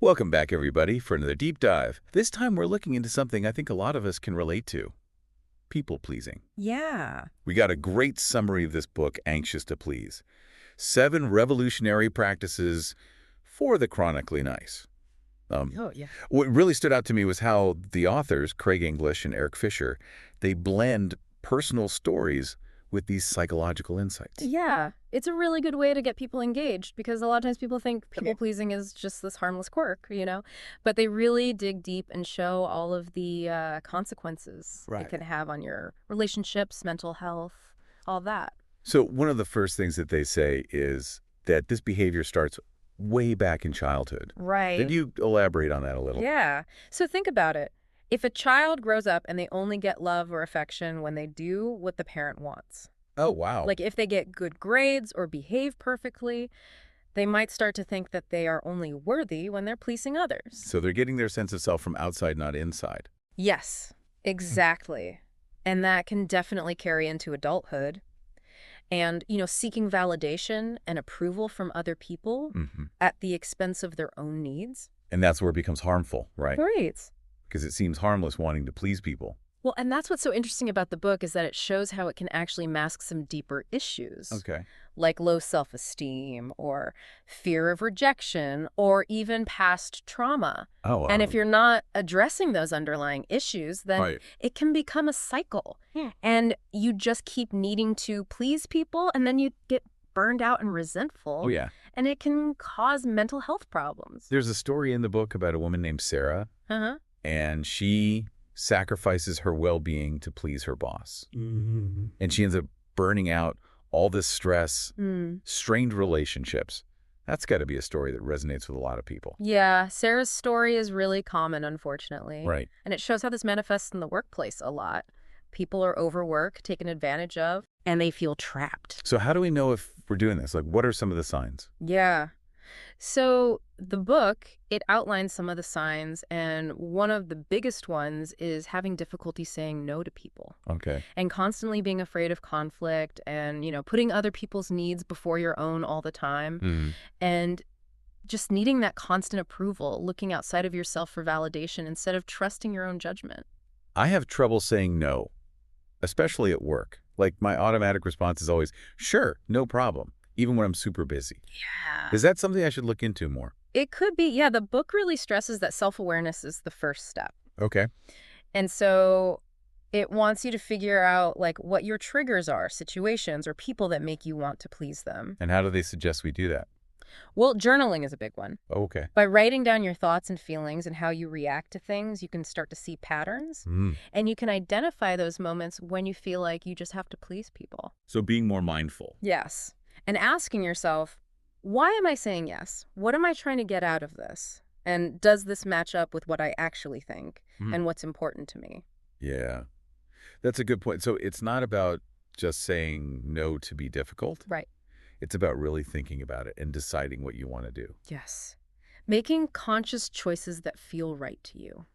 Welcome back, everybody, for another deep dive. This time we're looking into something I think a lot of us can relate to. People-pleasing. Yeah. We got a great summary of this book, Anxious to Please. 7 revolutionary practices for the chronically nice. Oh, yeah. What really stood out to me was how the authors, Craig English and Eric Fisher, they blend personal stories with these psychological insights. Yeah. It's a really good way to get people engaged because a lot of times people think people-pleasing is just this harmless quirk. But they really dig deep and show all of the consequences it can have on your relationships, mental health, all that. So one of the first things that they say is that this behavior starts way back in childhood. Right. Did you elaborate on that a little? Yeah. So think about it. If a child grows up and they only get love or affection when they do what the parent wants, Oh, wow. like if they get good grades or behave perfectly, they might start to think that they are only worthy when they're pleasing others. So they're getting their sense of self from outside, not inside. Yes, exactly. And that can definitely carry into adulthood. And, seeking validation and approval from other people at the expense of their own needs. And that's where it becomes harmful, right? Right. Because it seems harmless wanting to please people. Well, and that's what's so interesting about the book is that it shows how it can actually mask some deeper issues. Okay. Like low self-esteem or fear of rejection or even past trauma. Oh, And if you're not addressing those underlying issues, then it can become a cycle. And you just keep needing to please people, and then you get burned out and resentful. Oh, yeah. And it can cause mental health problems. There's a story in the book about a woman named Sarah, Uh-huh. and she sacrifices her well-being to please her boss. And she ends up burning out all this stress, strained relationships. That's got to be a story that resonates with a lot of people. Yeah, Sarah's story is really common, unfortunately. Right. And it shows how this manifests in the workplace a lot. People are overworked, taken advantage of, and they feel trapped. So how do we know if we're doing this? Like, what are some of the signs? Yeah. So the book, it outlines some of the signs, and one of the biggest ones is having difficulty saying no to people. Okay. And constantly being afraid of conflict and, putting other people's needs before your own all the time. And just needing that constant approval, looking outside of yourself for validation instead of trusting your own judgment. I have trouble saying no, especially at work. Like, my automatic response is always, sure, no problem, even when I'm super busy. Yeah. Is that something I should look into more? It could be. Yeah, the book really stresses that self-awareness is the first step. Okay. And so it wants you to figure out, like, what your triggers are, situations or people that make you want to please them. And how do they suggest we do that? Well, journaling is a big one. Okay. By writing down your thoughts and feelings and how you react to things, you can start to see patterns. And you can identify those moments when you feel like you just have to please people. So being more mindful. Yes. And asking yourself, why am I saying yes? What am I trying to get out of this? And does this match up with what I actually think and what's important to me? Yeah. That's a good point. So it's not about just saying no to be difficult. Right. It's about really thinking about it and deciding what you want to do. Yes. Making conscious choices that feel right to you.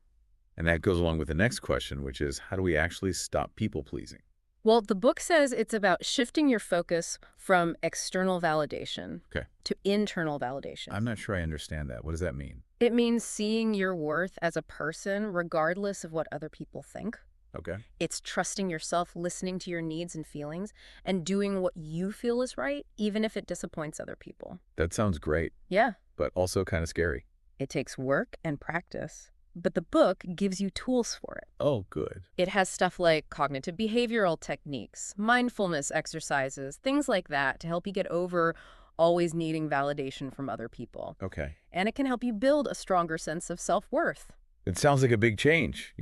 And that goes along with the next question, which is, how do we actually stop people-pleasing? Well, the book says it's about shifting your focus from external validation to internal validation. I'm not sure I understand that. What does that mean? It means seeing your worth as a person regardless of what other people think. Okay. It's trusting yourself, listening to your needs and feelings, and doing what you feel is right, even if it disappoints other people. That sounds great, Yeah. but also kind of scary. It takes work and practice, but the book gives you tools for it. Oh, good. It has stuff like cognitive behavioral techniques, mindfulness exercises, things like that to help you get over always needing validation from other people. Okay. And it can help you build a stronger sense of self-worth. It sounds like a big change,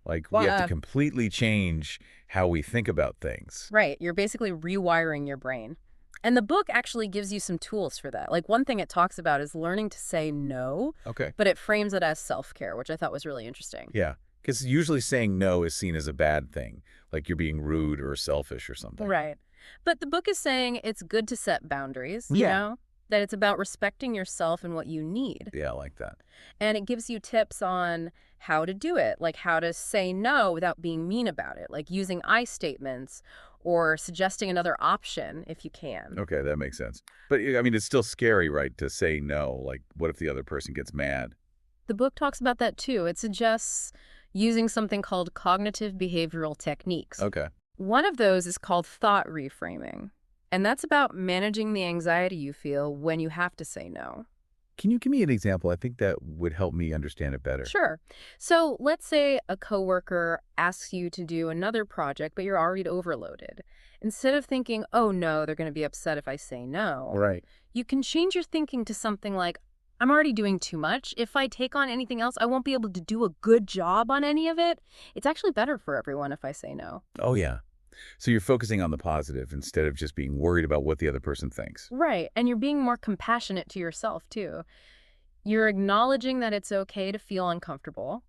Like, we have to completely change how we think about things. Right. You're basically rewiring your brain. And the book actually gives you some tools for that. Like, one thing it talks about is learning to say no, Okay. but it frames it as self-care, which I thought was really interesting. Yeah, because usually saying no is seen as a bad thing, like you're being rude or selfish or something. Right. But the book is saying it's good to set boundaries, you know? That it's about respecting yourself and what you need. Yeah, I like that. And it gives you tips on how to do it, like how to say no without being mean about it, like using I statements or suggesting another option if you can. Okay, that makes sense. But, I mean, it's still scary, right, to say no. Like, what if the other person gets mad? The book talks about that too. It suggests using something called cognitive behavioral techniques. Okay. One of those is called thought reframing, and that's about managing the anxiety you feel when you have to say no. Can you give me an example? I think that would help me understand it better. Sure. So let's say a coworker asks you to do another project, but you're already overloaded. Instead of thinking, oh no, they're going to be upset if I say no, Right. you can change your thinking to something like, I'm already doing too much. If I take on anything else, I won't be able to do a good job on any of it. It's actually better for everyone if I say no. Oh, yeah. So you're focusing on the positive instead of just being worried about what the other person thinks. Right. And you're being more compassionate to yourself, too. You're acknowledging that it's okay to feel uncomfortable,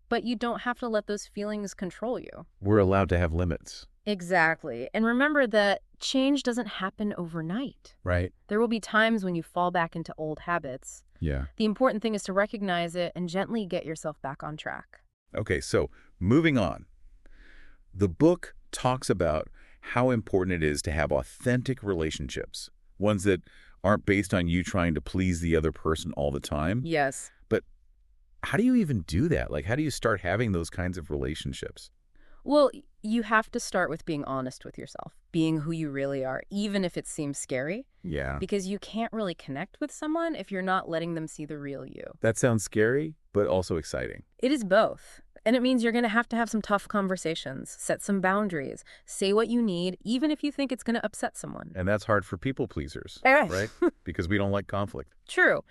but you don't have to let those feelings control you. We're allowed to have limits. Exactly. And remember that change doesn't happen overnight. Right. There will be times when you fall back into old habits. Yeah. The important thing is to recognize it and gently get yourself back on track. Okay, so moving on. The book talks about how important it is to have authentic relationships, ones that aren't based on you trying to please the other person all the time. Yes. But how do you even do that? Like, how do you start having those kinds of relationships? Well, you have to start with being honest with yourself, being who you really are, even if it seems scary. Yeah. Because you can't really connect with someone if you're not letting them see the real you. That sounds scary, but also exciting. It is both. And it means you're going to have some tough conversations, set some boundaries, say what you need, even if you think it's going to upset someone. And that's hard for people pleasers, Right. right? Because we don't like conflict. True.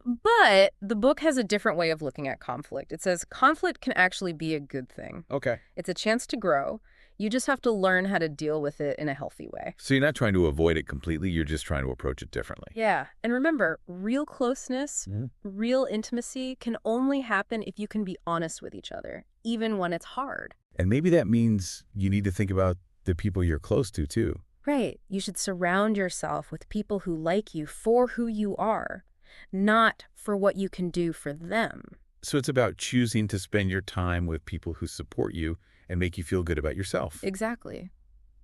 But the book has a different way of looking at conflict. It says conflict can actually be a good thing. Okay. It's a chance to grow. You just have to learn how to deal with it in a healthy way. So you're not trying to avoid it completely. You're just trying to approach it differently. Yeah. And remember, real closeness, real intimacy can only happen if you can be honest with each other, even when it's hard. And maybe that means you need to think about the people you're close to, too. Right. You should surround yourself with people who like you for who you are, not for what you can do for them. So it's about choosing to spend your time with people who support you and make you feel good about yourself. Exactly.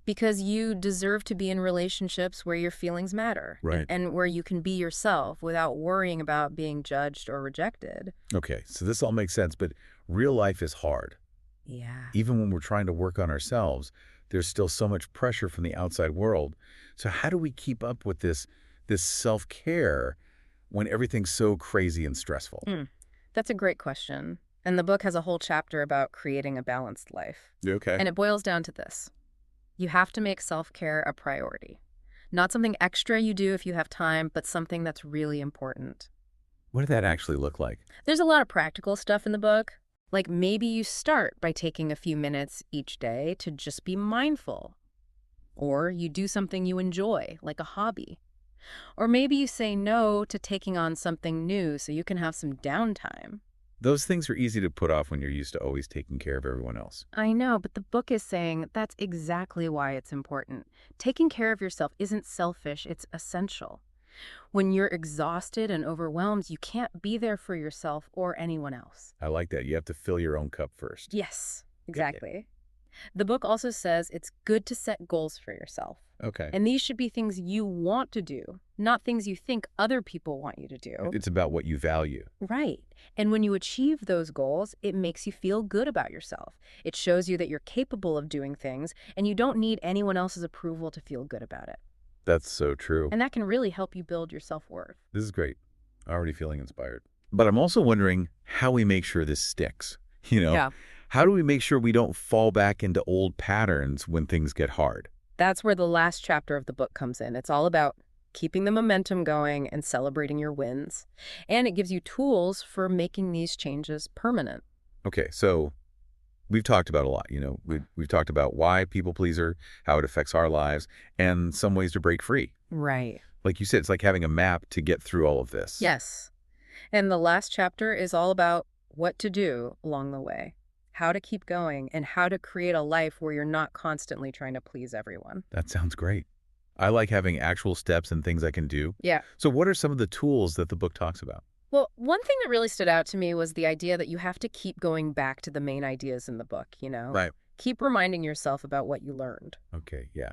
Because you deserve to be in relationships where your feelings matter. Right. And where you can be yourself without worrying about being judged or rejected. Okay, so this all makes sense, but real life is hard. Yeah. Even when we're trying to work on ourselves, there's still so much pressure from the outside world. So how do we keep up with this self-care when everything's so crazy and stressful? That's a great question. And the book has a whole chapter about creating a balanced life. Okay. And it boils down to this. You have to make self-care a priority. Not something extra you do if you have time, but something that's really important. What did that actually look like? There's a lot of practical stuff in the book. Like maybe you start by taking a few minutes each day to just be mindful. Or you do something you enjoy, like a hobby. Or maybe you say no to taking on something new so you can have some downtime. Those things are easy to put off when you're used to always taking care of everyone else. I know, but the book is saying that's exactly why it's important. Taking care of yourself isn't selfish, it's essential. When you're exhausted and overwhelmed, you can't be there for yourself or anyone else. I like that. You have to fill your own cup first. Yes, exactly. The book also says it's good to set goals for yourself. Okay. And these should be things you want to do, not things you think other people want you to do. It's about what you value. Right. And when you achieve those goals, it makes you feel good about yourself. It shows you that you're capable of doing things, and you don't need anyone else's approval to feel good about it. That's so true. And that can really help you build your self-worth. This is great. Already feeling inspired. But I'm also wondering how we make sure this sticks. Yeah. How do we make sure we don't fall back into old patterns when things get hard? That's where the last chapter of the book comes in. It's all about keeping the momentum going and celebrating your wins. And it gives you tools for making these changes permanent. Okay, so we've talked about a lot. We've talked about why people pleaser, how it affects our lives, and some ways to break free. Right. Like you said, it's like having a map to get through all of this. Yes. And the last chapter is all about what to do along the way, how to keep going, and how to create a life where you're not constantly trying to please everyone. That sounds great. I like having actual steps and things I can do. Yeah. So what are some of the tools that the book talks about? Well, one thing that really stood out to me was the idea that you have to keep going back to the main ideas in the book, Right. Keep reminding yourself about what you learned. Okay, yeah.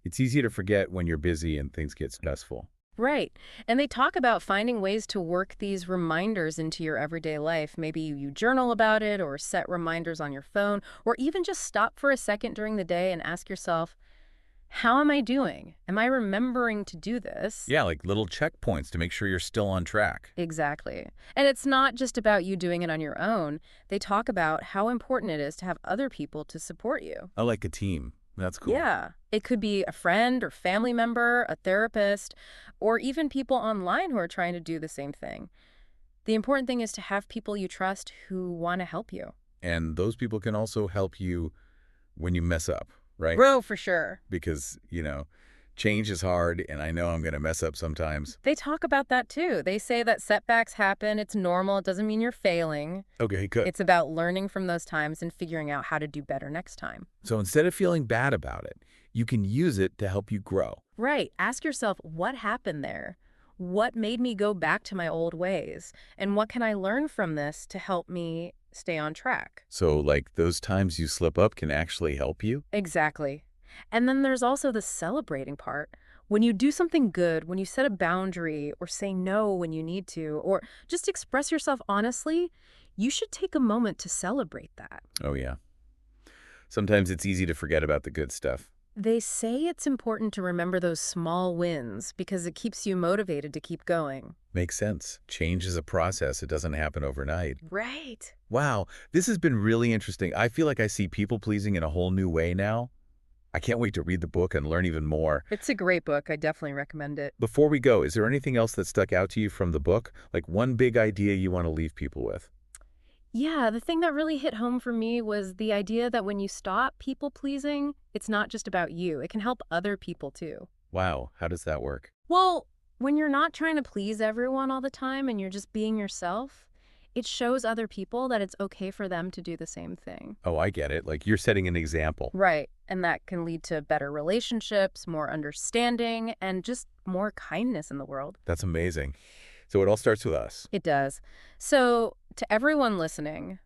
It's easy to forget when you're busy and things get stressful. Right. And they talk about finding ways to work these reminders into your everyday life. Maybe you journal about it or set reminders on your phone, or even just stop for a second during the day and ask yourself, how am I doing? Am I remembering to do this? Yeah, like little checkpoints to make sure you're still on track. Exactly. And it's not just about you doing it on your own. They talk about how important it is to have other people to support you. I like a team. That's cool. Yeah. It could be a friend or family member, a therapist, or even people online who are trying to do the same thing. The important thing is to have people you trust who want to help you. And those people can also help you when you mess up, right? Bro, for sure. Because, change is hard, and I know I'm going to mess up sometimes. They talk about that too. They say that setbacks happen. It's normal. It doesn't mean you're failing. Okay, good. It's about learning from those times and figuring out how to do better next time. So instead of feeling bad about it, you can use it to help you grow. Right. Ask yourself, what happened there? What made me go back to my old ways? And what can I learn from this to help me stay on track? So, like, those times you slip up can actually help you? Exactly. And then there's also the celebrating part. When you do something good, when you set a boundary or say no when you need to, or just express yourself honestly, you should take a moment to celebrate that. Oh, yeah. Sometimes it's easy to forget about the good stuff. They say it's important to remember those small wins because it keeps you motivated to keep going. Makes sense. Change is a process. It doesn't happen overnight. Right. Wow, this has been really interesting. I feel like I see people-pleasing in a whole new way now. I can't wait to read the book and learn even more. It's a great book. I definitely recommend it. Before we go, is there anything else that stuck out to you from the book? Like one big idea you want to leave people with? Yeah, the thing that really hit home for me was the idea that when you stop people-pleasing, it's not just about you. It can help other people too. Wow, how does that work? Well, when you're not trying to please everyone all the time and you're just being yourself, it shows other people that it's okay for them to do the same thing. Oh, I get it. Like you're setting an example. Right. And that can lead to better relationships, more understanding, and just more kindness in the world. That's amazing. So it all starts with us. It does. So, to everyone listening,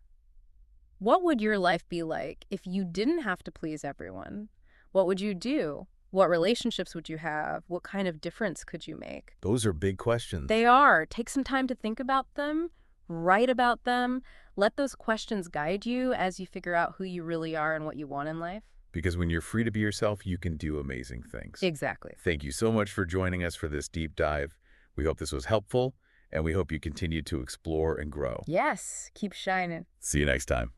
what would your life be like if you didn't have to please everyone? What would you do? What relationships would you have? What kind of difference could you make? Those are big questions. They are. Take some time to think about them, write about them. Let those questions guide you as you figure out who you really are and what you want in life. Because when you're free to be yourself, you can do amazing things. Exactly. Thank you so much for joining us for this deep dive. We hope this was helpful, and we hope you continue to explore and grow. Yes. Keep shining. See you next time.